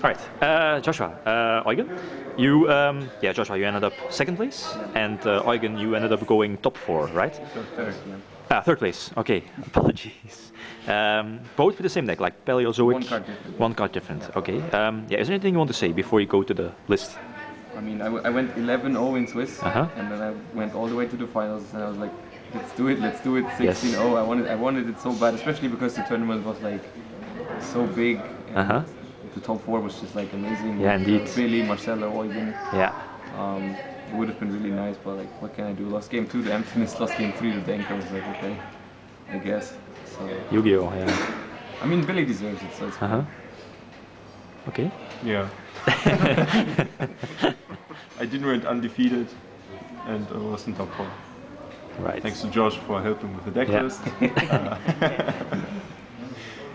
All right, Joshua, Eugen, you, Joshua, you ended up second place, and Eugen, you ended up going top 4, right? Third, yeah. Third place. Okay, apologies. Both with the same deck, like Paleozoic. One card different. One card different. Okay. Is there anything you want to say before you go to the list? I mean, I went 11-0 in Swiss, Uh-huh. and then I went all the way to the finals, and I was like, let's do it, 16-0. Yes. I wanted it so bad, especially because the tournament was like so big, and the top 4 was just like amazing. Yeah, indeed. Billy, Marcelo, Eugen. Yeah. It would have been really nice, but like, what can I do? Lost game 2 to Emptiness, lost game 3 to Denk. I was like, okay, I guess. So, Yu-Gi-Oh, yeah. I mean, Billy deserves it, so it's fine. Okay. Yeah. I didn't went undefeated, and I was in top 4. Right. Thanks to Josh for helping with the deck Yeah. list.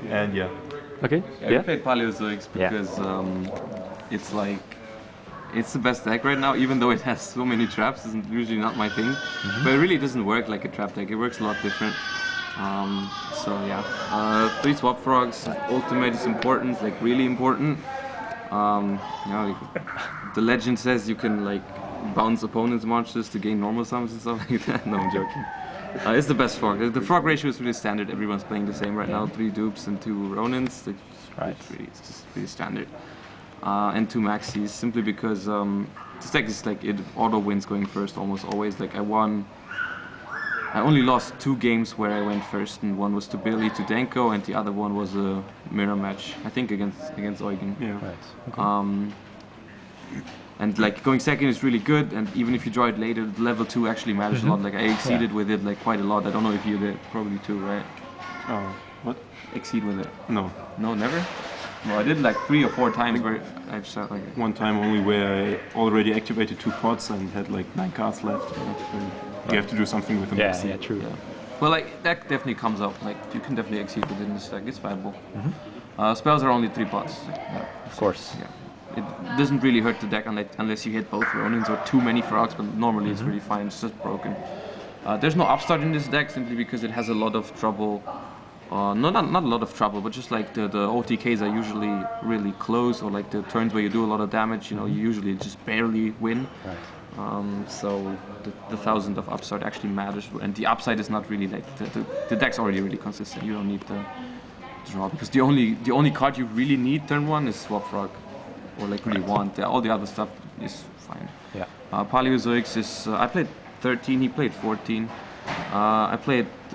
And yeah. Okay. Yeah, I played Paleozoics because it's like, it's the best deck right now, even though it has so many traps. It's usually not my thing, but it really doesn't work like a trap deck. It works a lot different. So yeah, 3 swap frogs. Ultimate is important, like really important. The legend says you can like bounce opponents' monsters to gain normal summons and stuff like that. No, I'm joking. It's the best frog. The frog ratio is really standard. Everyone's playing the same right now. 3 dupes and 2 Ronins. It's just pretty standard. And 2 maxis, simply because this deck is like, it auto wins going first almost always. Like I only lost 2 games where I went first, and one was to Billy to Denko, and the other one was a mirror match, I think against Eugen. Yeah. Right. Okay. And like going second is really good, and even if you draw it later, level 2 actually matters a lot. Like I exceeded with it like quite a lot. I don't know if you did, probably too, right? Oh, what? Exceed with it? No. No, never? Well, I did like 3 or 4 times where I just like One time only where I already activated 2 pots and had like 9 cards left. You have to do something with them. Yeah, true. Yeah. Well, like that definitely comes up. Like you can definitely exceed within this deck. It's viable. Spells are only 3 pots. Of course. Yeah. It doesn't really hurt the deck unless you hit both Ronins or too many frogs, but normally it's really fine. It's just broken. There's no upstart in this deck simply because it has a lot of trouble. Not a lot of trouble, but just like the OTKs are usually really close, or like the turns where you do a lot of damage, you usually just barely win. Right. So the 1000 of upstart actually matters, and the upside is not really like the deck's already really consistent. You don't need the draw, because the only card you really need turn 1 is Swap Frog, or like really want. All the other stuff is fine. Yeah. Paleozoics is I played 13, he played 14.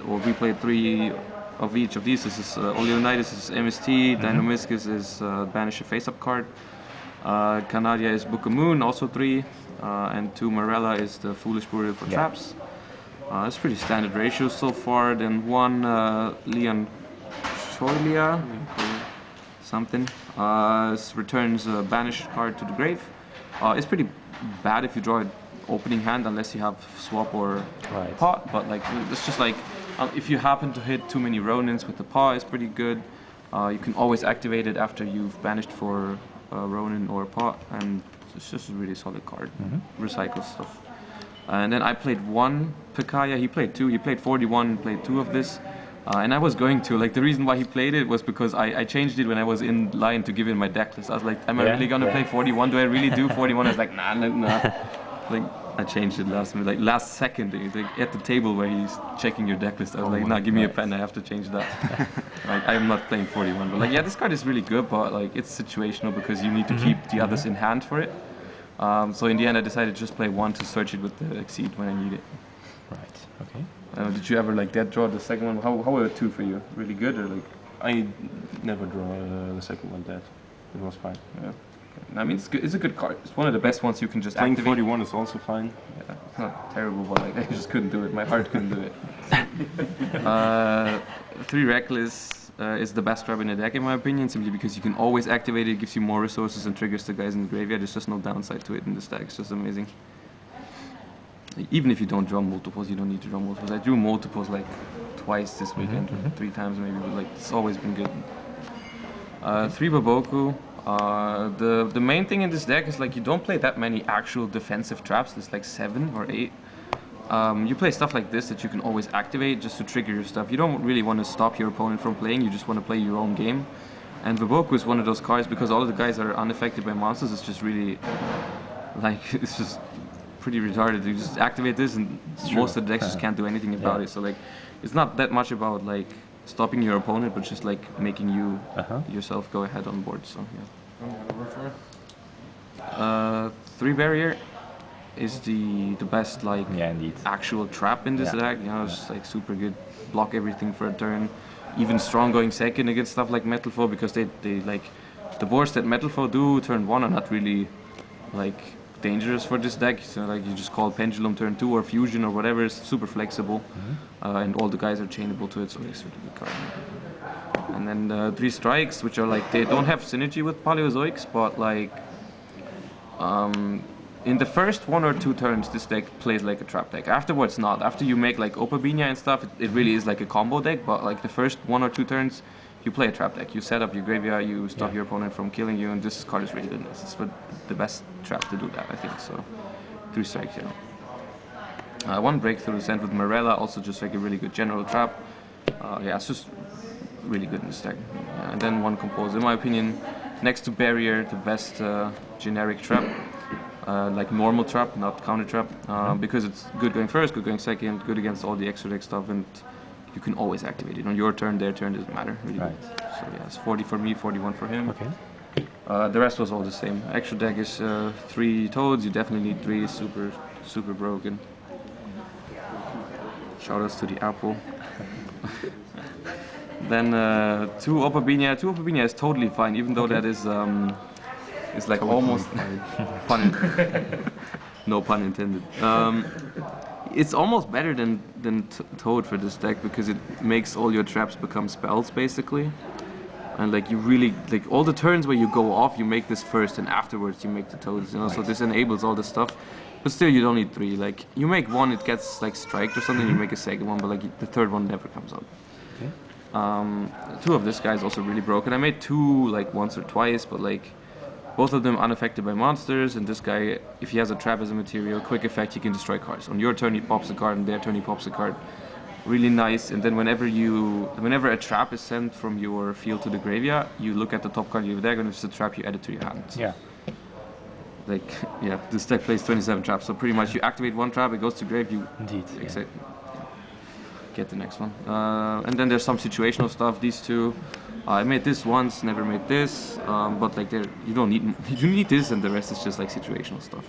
We played 3 of each of these. This is Oleonidas is MST, Dynamiscus is banish a face-up card, Canadia is Book of Moon, also 3, and 2 Marella is the Foolish Burial for traps. It's pretty standard ratios so far. Then 1 Leon Choilia, something, returns a banished card to the grave. It's pretty bad if you draw it opening hand unless you have swap or pot, but like it's just like if you happen to hit too many Ronins with the paw, it's pretty good. You can always activate it after you've banished for Ronin or pot, and it's just a really solid card. Recycle stuff. And then I played 1 Pekaya, he played 2, he played 41, played 2 of this. And I was going to, like, the reason why he played it was because I changed it when I was in line to give in my deck list. I was like, am I really gonna play 41? Do I really do 41? I was like, nah. Like, I changed it last second, like, at the table where he's checking your deck list. I was like, nah, give me a pen, I have to change that. Like, I'm not playing 41, but like, yeah, this card is really good, but like, it's situational because you need to keep the others in hand for it. So in the end, I decided to just play 1 to search it with the Exceed when I need it. Right. Okay. Did you ever like dead draw the second one? How were the 2 for you? Really good, or like? I never draw the second one dead. It was fine. Yeah. I mean, it's good. It's a good card. It's one of the best ones you can just Playing activate. 41 is also fine. Yeah, it's not terrible, but like I just couldn't do it. My heart couldn't do it. 3 Reckless is the best trap in the deck in my opinion, simply because you can always activate it. It gives you more resources and triggers the guys in the graveyard. There's just no downside to it in this deck. It's just amazing. Even if you don't draw multiples, you don't need to draw multiples. I drew multiples like twice this weekend, or 3 times maybe, but like it's always been good. 3 Baboku. The main thing in this deck is like you don't play that many actual defensive traps. There's like 7 or 8. You play stuff like this that you can always activate just to trigger your stuff. You don't really want to stop your opponent from playing. You just want to play your own game. And the Bochum is one of those cards because all of the guys are unaffected by monsters. It's just really like it's just pretty retarded. You just activate this, and most of the decks just can't do anything about it. So like, it's not that much about like stopping your opponent, but just like making you yourself go ahead on board. So yeah. 3 barrier is the best like actual trap in this deck. You know, it's like super good. Block everything for a turn. Even strong going second against stuff like Metal Foe because they like the boards that Metal Foe do turn 1 are not really like dangerous for this deck. So like you just call Pendulum turn 2 or Fusion or whatever. It's super flexible, and all the guys are chainable to it. So it's a really good card. And then 3 strikes, which are like they don't have synergy with Paleozoics, but like in the first 1 or 2 turns, this deck plays like a trap deck. Afterwards, not. After you make like Opabinia and stuff, it really is like a combo deck. But like the first 1 or 2 turns, you play a trap deck. You set up your graveyard, you stop your opponent from killing you, and this card is really good. This is the best trap to do that, I think. So 3 strikes, yeah. 1 breakthrough sent with Morella, also just like a really good general trap. Yeah, it's just really good in this deck. And then 1 compose. In my opinion, next to Barrier, the best generic trap. Like normal trap, not counter trap, because it's good going first, good going second, good against all the extra deck stuff, and you can always activate it on your turn, their turn, doesn't matter. Really good. So yeah, it's 40 for me, 41 for him. Okay. The rest was all the same. Extra deck is 3 toads. You definitely need 3. Super broken. Shoutouts to the apple. Then 2 Opabinia. 2 Opabinia is totally fine, even though that is. It's like almost no pun intended. It's almost better than Toad for this deck because it makes all your traps become spells basically, and like you really like all the turns where you go off, you make this first, and afterwards you make the Toads. You know, so this enables all this stuff. But still, you don't need 3. Like you make 1, it gets like striked or something. You make a second one, but like the third one never comes out. Okay. 2 of this guy is also really broken. I made 2 like once or twice, but like. Both of them unaffected by monsters, and this guy, if he has a trap as a material, quick effect, he can destroy cards. On your turn he pops a card, and their turn he pops a card. Really nice. And then whenever a trap is sent from your field to the graveyard, you look at the top card of your deck, and if it's a trap, you add it to your hand. Yeah. Like, yeah, this deck plays 27 traps, so pretty much you activate 1 trap, it goes to grave, you get the next one. And then there's some situational stuff, these 2. I made this once, never made this, but like you need this, and the rest is just like situational stuff.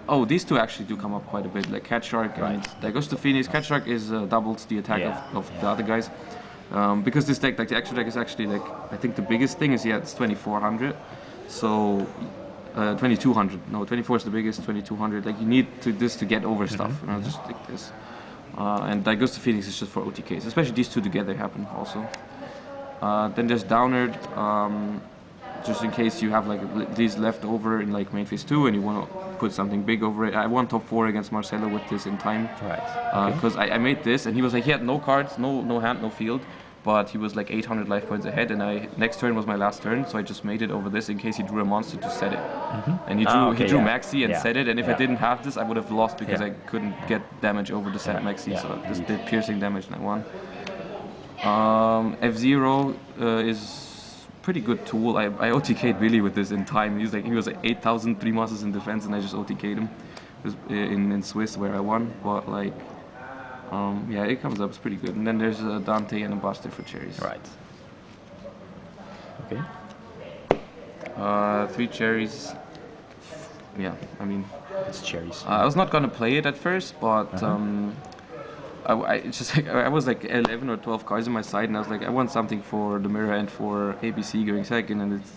Oh, these 2 actually do come up quite a bit, like Cat Shark and Dagosta Phoenix. Cat Shark is doubles the attack of the other guys, because this deck, like the extra deck, is actually like I think the biggest thing is it's 2400, so 2200. No, 24 is the biggest. 2200. Like you need this to get over stuff. You know, just like this. And Dagosta Phoenix is just for OTKs, especially these 2 together happen also. Then there's Downerd, just in case you have like these left over in like main phase 2 and you want to put something big over it. I won top 4 against Marcelo with this in time. Right. Because I made this, and he was like, he had no cards, no hand, no field, but he was like 800 life points ahead, and next turn was my last turn, so I just made it over this in case he drew a monster to set it. And he drew Maxi and set it, and if I didn't have this, I would have lost because I couldn't get damage over the set Maxi, so I just did piercing damage and I won. F-Zero is pretty good tool. I OTK'd Billy with this in time. He was like 8,000, 3 monsters in defense, and I just OTK'd him. It was in Swiss where I won, but like, yeah, it comes up. It's pretty good. And then there's Dante and a Buster for cherries. Right. Okay. 3 cherries. Yeah, I mean, It's cherries. I was not gonna play it at first, but I was like 11 or 12 cards on my side, and I was like, I want something for the mirror and for ABC going second, and it's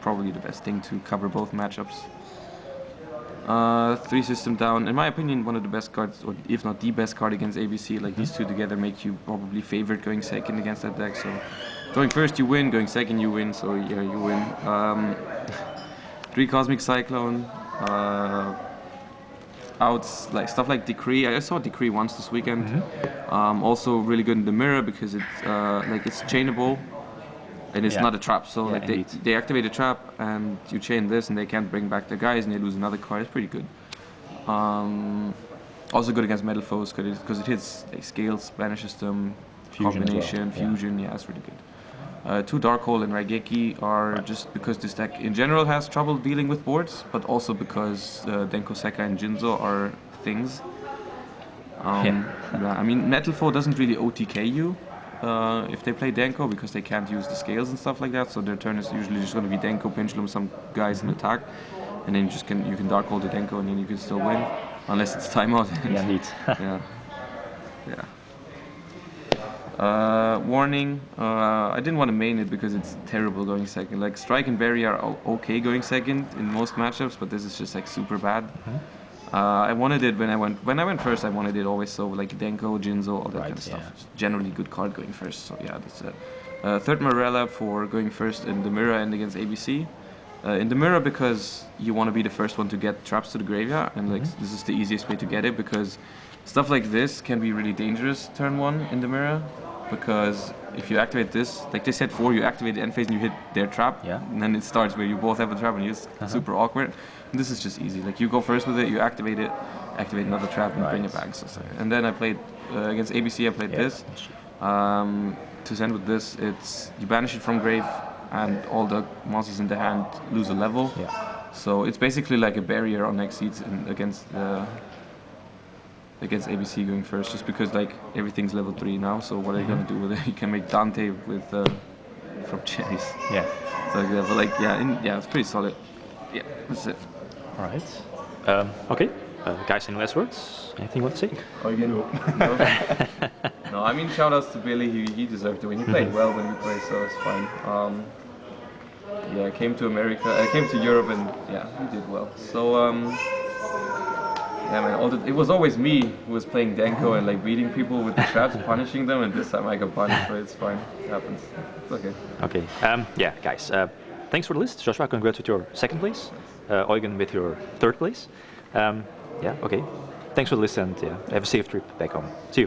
probably the best thing to cover both matchups. 3 system down. In my opinion, one of the best cards, or if not the best card against ABC. Like these 2 together make you probably favored going second against that deck. So going first you win, going second you win. So yeah, you win. 3 Cosmic Cyclone. Outs like stuff like Decree. I saw Decree once this weekend. Also really good in the mirror because it's like it's chainable. And it's not a trap, so like they activate a trap and you chain this and they can't bring back their guys and they lose another card. It's pretty good. Also good against metal foes because it hits like scales, banishes them, combination, fusion. Yeah, it's really good. 2 Dark Hole and Raigeki are just because this deck in general has trouble dealing with boards, but also because Denko Sekka and Jinzo are things. Yeah, I mean, Metal Foe doesn't really OTK you if they play Denko because they can't use the scales and stuff like that. So their turn is usually just going to be Denko, Pendulum, some guys in attack, and then you can Dark Hole the Denko and then you can still win, unless it's timeout. Yeah, indeed. Yeah. Yeah. Warning, I didn't want to main it because it's terrible going second. Like Strike and Barry are okay going second in most matchups, but this is just like super bad. I wanted it when I went first. I wanted it always so like Denko, Jinzo, all that kind of stuff. Yeah. Generally good card going first. So yeah, that's it. Third Morella for going first in the mirror and against ABC. In the mirror because you want to be the first one to get traps to the graveyard, and like this is the easiest way to get it because stuff like this can be really dangerous turn 1 in the mirror. Because if you activate this, like they said 4, you activate the end phase and you hit their trap, and then it starts where you both have a trap and it's super awkward. And this is just easy. Like you go first with it, you activate another trap and bring it back. So, and then I played against ABC. I played this. To send with this, it's you banish it from grave, and all the monsters in the hand lose a level. So it's basically like a barrier on next seats against ABC going first, just because like everything's level 3 now. So what are you gonna do with it? You can make Dante with from cherries. Yeah. So like that, but like it's pretty solid. Yeah, that's it. All right. Okay. Guys, any last words? Anything you want to say? Eugen. No, I mean shoutouts to Billy. He deserved to win. He played well when we played, so it's fine. I came to America. I came to Europe, and he did well. So yeah, man. It was always me who was playing Denko and like beating people with the traps, punishing them, and this time I got punished, so it's fine. It happens. It's okay. Okay. Yeah, guys. Thanks for the list. Joshua, congrats with your 2nd place. Eugen with your 3rd place. Yeah. Okay. Thanks for the list, and have a safe trip back home. See you.